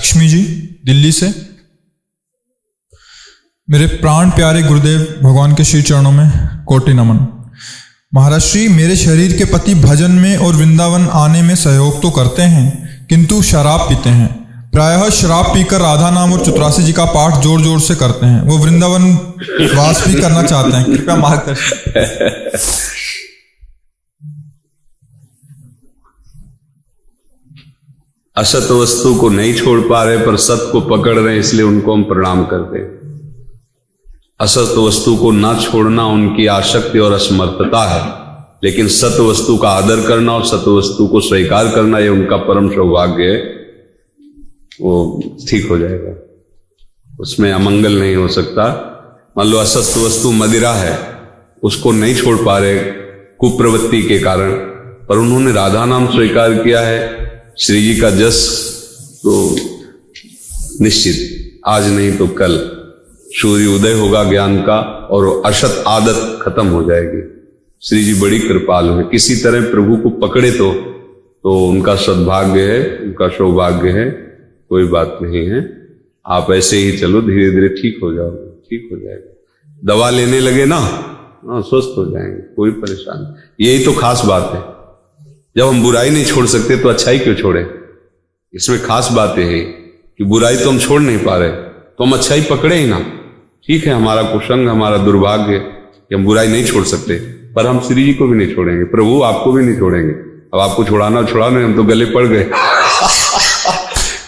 लक्ष्मी जी दिल्ली से। मेरे प्राण प्यारे गुरुदेव भगवान के श्री चरणों में कोटि नमन। महाराज श्री, मेरे शरीर के पति भजन में और वृंदावन आने में सहयोग तो करते हैं किंतु शराब पीते हैं। प्रायः शराब पीकर राधा नाम और चतुरासी जी का पाठ जोर जोर से करते हैं। वो वृंदावन वास भी करना चाहते हैं, कृपया मार्गदर्शन। असत वस्तु को नहीं छोड़ पा रहे पर सत को पकड़ रहे हैं, इसलिए उनको हम प्रणाम करते हैं। असत वस्तु को ना छोड़ना उनकी आसक्ति और असमर्थता है, लेकिन सत वस्तु का आदर करना और सत वस्तु को स्वीकार करना ये उनका परम सौभाग्य है। वो ठीक हो जाएगा, उसमें अमंगल नहीं हो सकता। मान लो असत वस्तु मदिरा है, उसको नहीं छोड़ पा रहे कुप्रवृत्ति के कारण, पर उन्होंने राधा नाम स्वीकार किया है, श्री जी का जस, तो निश्चित आज नहीं तो कल सूर्य उदय होगा ज्ञान का और असत आदत खत्म हो जाएगी। श्री जी बड़ी कृपालु है, किसी तरह प्रभु को पकड़े तो उनका सद्भाग्य है, उनका सौभाग्य है, कोई बात नहीं है। आप ऐसे ही चलो, धीरे धीरे ठीक हो जाओगे, ठीक हो जाएगा। दवा लेने लगे ना, स्वस्थ हो जाएंगे, कोई परेशानी। यही तो खास बात है, जब हम बुराई नहीं छोड़ सकते तो अच्छाई क्यों छोड़े। इसमें खास बात यह है कि बुराई तो हम छोड़ नहीं पा रहे, तो हम अच्छाई पकड़े ही ना। ठीक है, हमारा कुसंग, हमारा दुर्भाग्य कि हम बुराई नहीं छोड़ सकते, पर हम श्री जी को भी नहीं छोड़ेंगे, प्रभु आपको भी नहीं छोड़ेंगे। अब आपको छुड़ाना, हम तो गले पड़ गए।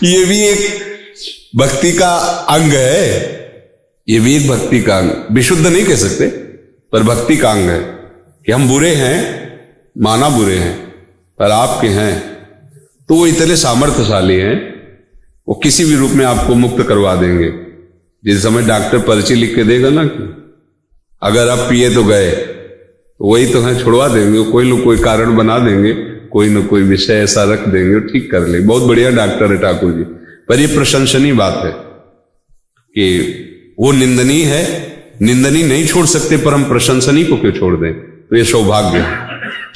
ये भी एक भक्ति का अंग है, ये भी एक भक्ति का अंग, विशुद्ध नहीं कह सकते पर भक्ति का अंग है कि हम बुरे हैं, माना बुरे हैं, पर आपके हैं तो वो इतने सामर्थ्यशाली हैं, वो किसी भी रूप में आपको मुक्त करवा देंगे। जिस समय डॉक्टर पर्ची लिख के देगा ना कि अगर आप पिए तो गए, तो वही तो है, छुड़वा देंगे, कोई न कोई कारण बना देंगे, कोई न कोई विषय ऐसा रख देंगे, ठीक कर ले। बहुत बढ़िया डॉक्टर है ठाकुर जी। पर ये प्रशंसनीय बात है कि वो निंदनीय है, निंदनीय नहीं छोड़ सकते, पर हम प्रशंसनीय को क्यों छोड़ दें, तो ये सौभाग्य है।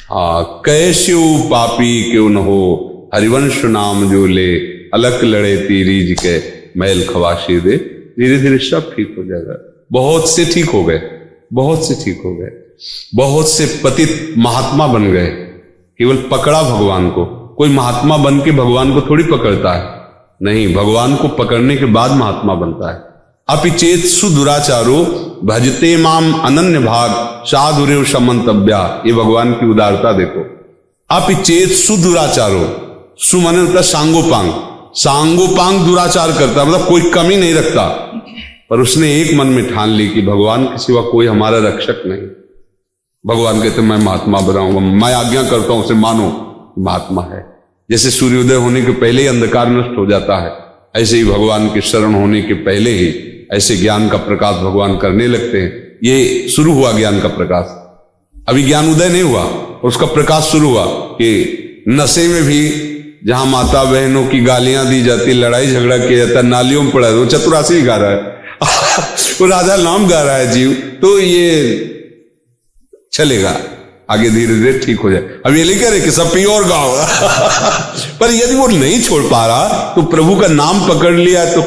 हाँ, कैस्यु पापी क्यों न हो, हरिवंश नाम जो ले, अलक लड़े तीरीज के, मैल खवाशी दे। धीरे धीरे सब ठीक हो जाएगा। बहुत से ठीक हो गए, बहुत से ठीक हो गए, बहुत से पतित महात्मा बन गए, केवल पकड़ा भगवान को। कोई महात्मा बन के भगवान को थोड़ी पकड़ता है, नहीं, भगवान को पकड़ने के बाद महात्मा बनता है। अपिचेत सुदुराचारो भजते माम अनन्य भाग, साधुरेव समंतव्या। ये भगवान की उदारता देखो। अपिचेत सुदुराचारो, सु माने होता सांगोपांग, सांगोपांग दुराचार करता, मतलब कोई कमी नहीं रखता, पर उसने एक मन में ठान ली कि भगवान के सिवा कोई हमारा रक्षक नहीं। भगवान कहते मैं महात्मा बनाऊंगा, मैं आज्ञा करता हूं, उसे मानो, महात्मा है। जैसे सूर्योदय होने के पहले ही अंधकार नष्ट हो जाता है, ऐसे ही भगवान की शरण होने के पहले ही ऐसे ज्ञान का प्रकाश भगवान करने लगते हैं। ये शुरू हुआ ज्ञान का प्रकाश, अभी ज्ञान उदय नहीं हुआ, उसका प्रकाश शुरू हुआ कि नशे में भी जहां माता बहनों की गालियां दी जाती, लड़ाई झगड़ा किया जाता, नालियों में पड़ा है, वो चतुरासी गा रहा है वो राधा नाम गा रहा है जीव, तो ये चलेगा आगे, धीरे धीरे ठीक हो जाए। अब ये नहीं कह रहे कि सब पियो और गाओ पर यदि वो नहीं छोड़ पा रहा तो प्रभु का नाम पकड़ लिया तो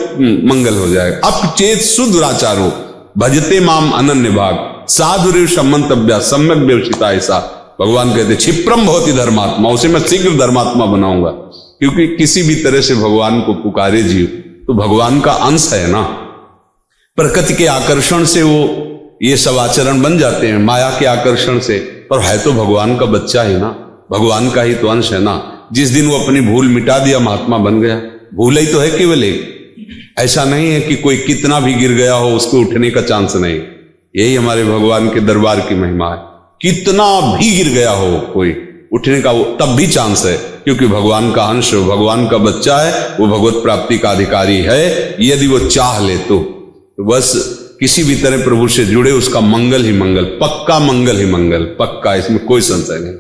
मंगल हो जाएगा। अब चेत सुदुराचारो भजते माम अनन्य भाग, साधुरेव सम्मंतव्या सम्यक व्यवसिता। ऐसा भगवान कहते क्षिप्रम भवति धर्मात्मा, उसे मैं शीघ्र धर्मात्मा बनाऊंगा। क्योंकि किसी भी तरह से भगवान को पुकारे जीव तो भगवान का अंश है ना, प्रकृति के आकर्षण से वो ये सब आचरण बन जाते हैं, माया के आकर्षण से, पर है तो भगवान का बच्चा ही ना, भगवान का ही तो अंश है ना। जिस दिन वो अपनी भूल मिटा दिया महात्मा बन गया। भूल ही तो है केवल एक, ऐसा नहीं है कि कोई कितना भी गिर गया हो उसको उठने का चांस नहीं। यही हमारे भगवान के दरबार की महिमा है, कितना भी गिर गया हो कोई, उठने का वो तब भी चांस है, क्योंकि भगवान का अंश, भगवान का बच्चा है, वो भगवत प्राप्ति का अधिकारी है यदि वो चाह ले तो बस किसी भी तरह प्रभु से जुड़े, उसका मंगल ही मंगल, पक्का मंगल ही मंगल, पक्का, इसमें कोई संशय नहीं।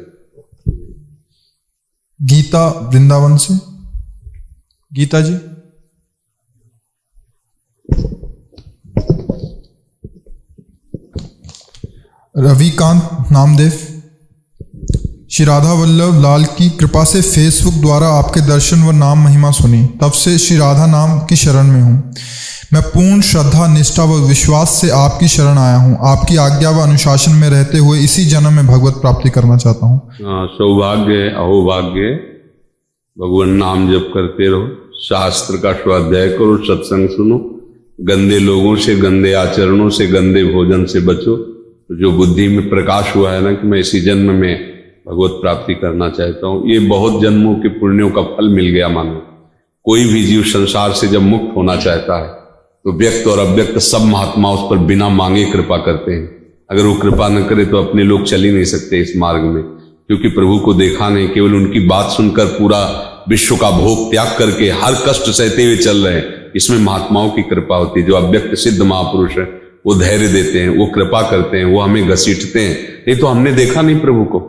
गीता वृंदावन से, गीता जी। रविकांत नामदेव। श्री राधा वल्लभ लाल की कृपा से फेसबुक द्वारा आपके दर्शन व नाम महिमा सुनी, तब से श्री राधा नाम की शरण में हूँ। मैं पूर्ण श्रद्धा, निष्ठा व विश्वास से आपकी शरण आया हूँ। आपकी आज्ञा व अनुशासन में रहते हुए इसी जन्म में भगवत प्राप्ति करना चाहता हूँ। सौभाग्य अहोभाग्य, भगवान नाम जप करते रहो, शास्त्र का स्वाध्याय करो, सत्संग सुनो, गंदे लोगों से, गंदे आचरणों से, गंदे भोजन से बचो। जो बुद्धि में प्रकाश हुआ है ना कि मैं इसी जन्म में भगवत प्राप्ति करना चाहता हूँ, ये बहुत जन्मों के पुण्यों का फल मिल गया। मानो कोई भी जीव संसार से जब मुक्त होना चाहता है तो व्यक्त और अव्यक्त सब महात्मा उस पर बिना मांगे कृपा करते हैं। अगर वो कृपा न करे तो अपने लोग चल ही नहीं सकते इस मार्ग में, क्योंकि प्रभु को देखा नहीं, केवल उनकी बात सुनकर पूरा विश्व का भोग त्याग करके हर कष्ट सहते हुए चल रहे हैं। इसमें महात्माओं की कृपा होती है। जो अव्यक्त सिद्ध महापुरुष है वो धैर्य देते हैं, वो कृपा करते हैं, वो हमें घसीटते हैं। नहीं तो हमने देखा नहीं प्रभु को,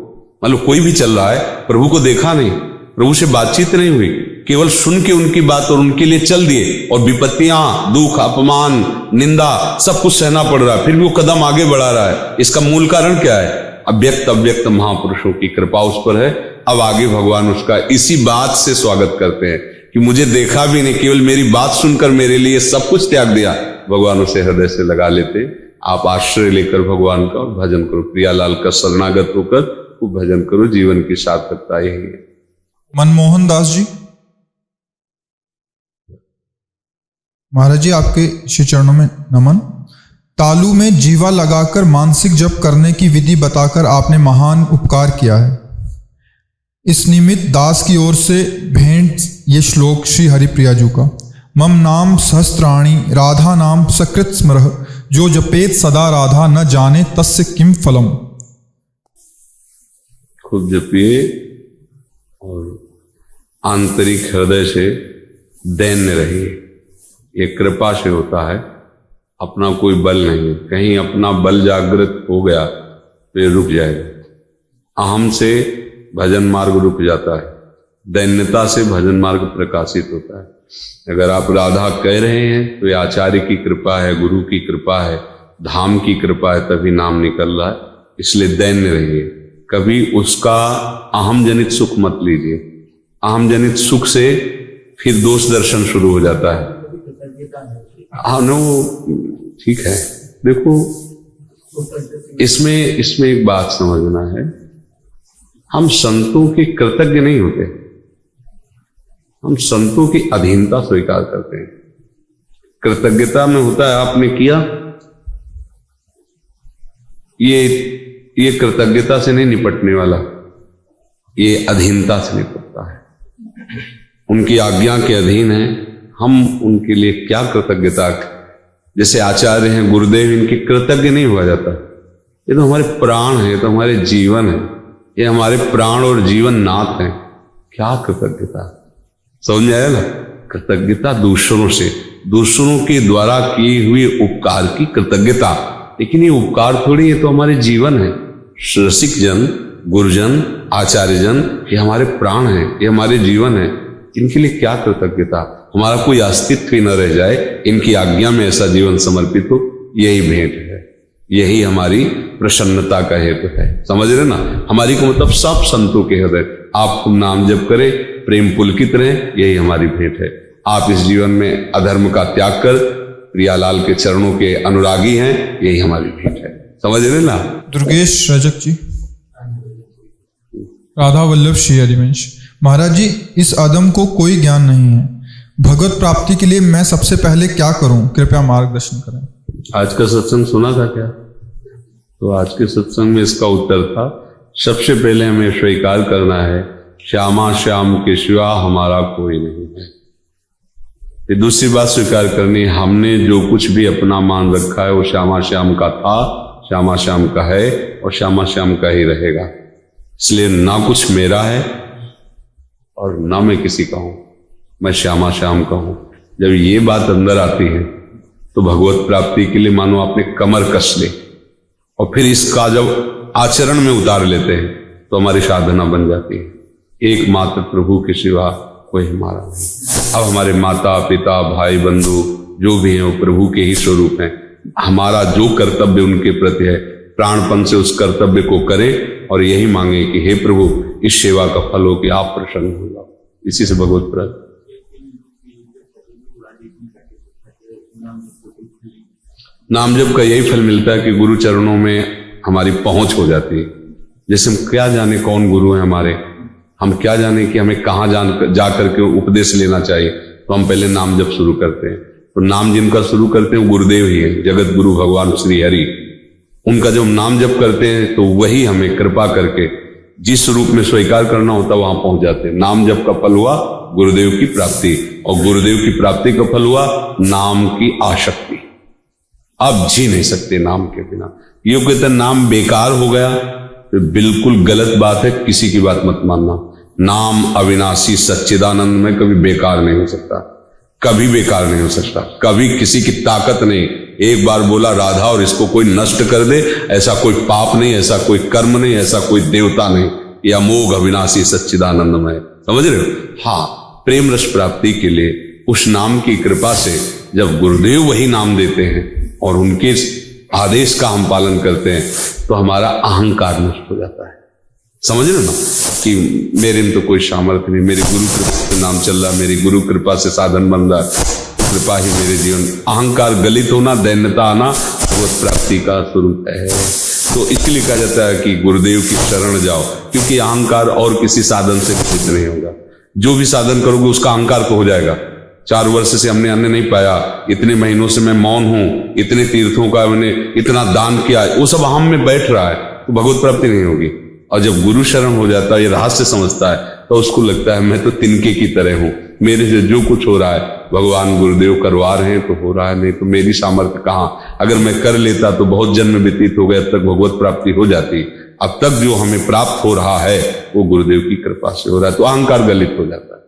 मतलब कोई भी चल रहा है, प्रभु को देखा नहीं, प्रभु से बातचीत नहीं हुई, केवल सुन के उनकी बात और उनके लिए चल दिए, और विपत्तियां, दुख, अपमान, निंदा सब कुछ सहना पड़ रहा है, फिर भी वो कदम आगे बढ़ा रहा है। इसका मूल कारण क्या है? अव्यक्त अव्यक्त महापुरुषों की कृपा उस पर है। अब आगे भगवान उसका इसी बात से स्वागत करते हैं कि मुझे देखा भी नहीं, केवल मेरी बात सुनकर मेरे लिए सब कुछ त्याग दिया। भगवान उसे हृदय से लगा लेते। आप आश्रय लेकर भगवान का और भजन करो, प्रियालाल का शरणागत होकर वो भजन करो, जीवन की सार्थकता यही है। मनमोहन दास जी, महाराज जी आपके श्री चरणों में नमन। तालू में जीवा लगाकर मानसिक जप करने की विधि बताकर आपने महान उपकार किया है। इस निमित्त दास की ओर से भेंट ये श्लोक श्री हरिप्रिया जी का। मम नाम सहस्त्राणी राधा नाम सकृत स्मरः, जो जपेत सदा राधा न जाने तस्य किम फलम। खूब जपिए और आंतरिक हृदय से दैन्य रहिए। ये कृपा से होता है, अपना कोई बल नहीं। कहीं अपना बल जागृत हो गया तो ये रुक जाएगा। अहम से भजन मार्ग रुक जाता है, दैन्यता से भजन मार्ग प्रकाशित होता है। अगर आप राधा कह रहे हैं तो ये आचार्य की कृपा है, गुरु की कृपा है, धाम की कृपा है, तभी नाम निकल रहा है। इसलिए दैन्य रहिए, कभी उसका अहम जनित सुख मत लीजिए। अहम जनित सुख से फिर दोष दर्शन शुरू हो जाता है। हाँ नो, ठीक है। देखो इसमें एक बात समझना है, हम संतों के कृतज्ञ नहीं होते, हम संतों की अधीनता स्वीकार करते हैं। कृतज्ञता में होता है आपने किया, ये कृतज्ञता से नहीं निपटने वाला, ये अधीनता से निपटता है। उनकी आज्ञा के अधीन है, हम उनके लिए क्या कृतज्ञता। जैसे आचार्य हैं, गुरुदेव, इनके कृतज्ञ नहीं हुआ जाता। ये तो हमारे प्राण है, ये तो हमारे जीवन है, ये हमारे प्राण और जीवन नाथ हैं। क्या कृतज्ञता, समझ में आया ना? कृतज्ञता दूसरों से, दूसरों के द्वारा किए हुए उपकार की कृतज्ञता। लेकिन ये उपकार थोड़ी, ये तो हमारे जीवन है। रसिक जन, गुरुजन, आचार्यजन, ये हमारे प्राण हैं, ये हमारे जीवन है। इनके लिए क्या कृतज्ञता, हमारा कोई अस्तित्व ही न रह जाए, इनकी आज्ञा में ऐसा जीवन समर्पित हो, यही भेंट है, यही हमारी प्रसन्नता का हेतु है। समझ रहे ना? हमारी को मतलब सब संतों के हृदय आप नाम जप करें, प्रेम पुलकित रहे, यही हमारी भेंट है। आप इस जीवन में अधर्म का त्याग कर प्रियालाल के चरणों के अनुरागी हैं, यही हमारी भेंट है। समझ रहे ना? दुर्गेश रजक जी, राधा वल्लभ श्री हरिवंश। महाराज जी, इस अदम को कोई ज्ञान नहीं है, भगवत प्राप्ति के लिए मैं सबसे पहले क्या करूं, कृपया मार्गदर्शन करें। आज का सत्संग सुना था क्या? तो आज के सत्संग में इसका उत्तर था, सबसे पहले हमें स्वीकार करना है श्यामा श्याम के सिवा हमारा कोई नहीं है। फिर दूसरी बात स्वीकार करनी, हमने जो कुछ भी अपना मान रखा है वो श्यामा श्याम का था, श्यामा श्याम का है और श्यामा श्याम का ही रहेगा। इसलिए ना कुछ मेरा है और ना मैं किसी का हूं, मैं श्यामा श्याम का हूं। जब ये बात अंदर आती है तो भगवत प्राप्ति के लिए मानो आपने कमर कस ली और फिर इसका जब आचरण में उतार लेते हैं तो हमारी साधना बन जाती है। एकमात्र प्रभु के सिवा कोई हमारा नहीं। अब हमारे माता पिता भाई बंधु जो भी हैं वो प्रभु के ही स्वरूप हैं। हमारा जो कर्तव्य उनके प्रति है प्राणपन से उस कर्तव्य को करे और यही मांगे कि हे प्रभु इस सेवा का फल हो कि आप प्रसन्न हो जाओ। इसी से भगवत प्राप्ति। नाम जप का यही फल मिलता है कि गुरु चरणों में हमारी पहुंच हो जाती है। जैसे हम क्या जाने कौन गुरु है हमारे, हम क्या जाने कि हमें कहाँ जा करके उपदेश लेना चाहिए, तो हम पहले नाम जप शुरू करते हैं। तो नाम जिनका शुरू करते हैं वो गुरुदेव ही है, जगत गुरु भगवान श्री हरि। उनका जब हम नाम जप करते हैं तो वही हमें कृपा करके जिस रूप में स्वीकार करना होता वहां पहुंच जाते हैं। नाम जप का फल हुआ गुरुदेव की प्राप्ति, और गुरुदेव की प्राप्ति का फल हुआ नाम की आसक्ति। अब जी नहीं सकते नाम के बिना। ये कहते हैं नाम बेकार हो गया, तो बिल्कुल गलत बात है, किसी की बात मत मानना। नाम अविनाशी सच्चिदानंद में कभी बेकार नहीं हो सकता, कभी बेकार नहीं हो सकता, कभी किसी की ताकत नहीं। एक बार बोला राधा और इसको कोई नष्ट कर दे, ऐसा कोई पाप नहीं, ऐसा कोई कर्म नहीं, ऐसा कोई देवता नहीं। यह अमोघ अविनाशी सच्चिदानंदमय, समझ रहे हो। हाँ, प्रेम रस प्राप्ति के लिए उस नाम की कृपा से जब गुरुदेव वही नाम देते हैं और उनके आदेश का हम पालन करते हैं तो हमारा अहंकार नष्ट हो जाता है। समझ रहे ना कि मेरे में तो कोई सामर्थ्य नहीं, मेरी गुरु कृपा से नाम चल रहा, मेरी गुरु कृपा से साधन बन रहा, कृपा ही मेरे जीवन। अहंकार गलित होना, दैन्यता आना भगवत प्राप्ति का स्वरूप है। तो इसलिए कहा जाता है कि गुरुदेव की शरण जाओ, क्योंकि अहंकार और किसी साधन से विकसित नहीं होगा। जो भी साधन करोगे उसका अहंकार तो हो जाएगा। 4 वर्ष से हमने अन्न नहीं पाया, इतने महीनों से मैं मौन हूं, इतने तीर्थों का मैंने इतना दान किया, वो सब हम में बैठ रहा है, तो भगवत प्राप्ति नहीं होगी। और जब गुरु शरण हो जाता है, ये रहस्य समझता है, तो उसको लगता है मैं तो तिनके की तरह हूं, मेरे से जो कुछ हो रहा है भगवान गुरुदेव करवा रहे हैं तो हो रहा है, नहीं तो मेरी सामर्थ्य कहाँ। अगर मैं कर लेता तो बहुत जन्म व्यतीत हो गए, अब तक भगवत प्राप्ति हो जाती। अब तक जो हमें प्राप्त हो रहा है वो गुरुदेव की कृपा से हो रहा है, तो अहंकार गलित हो जाता है।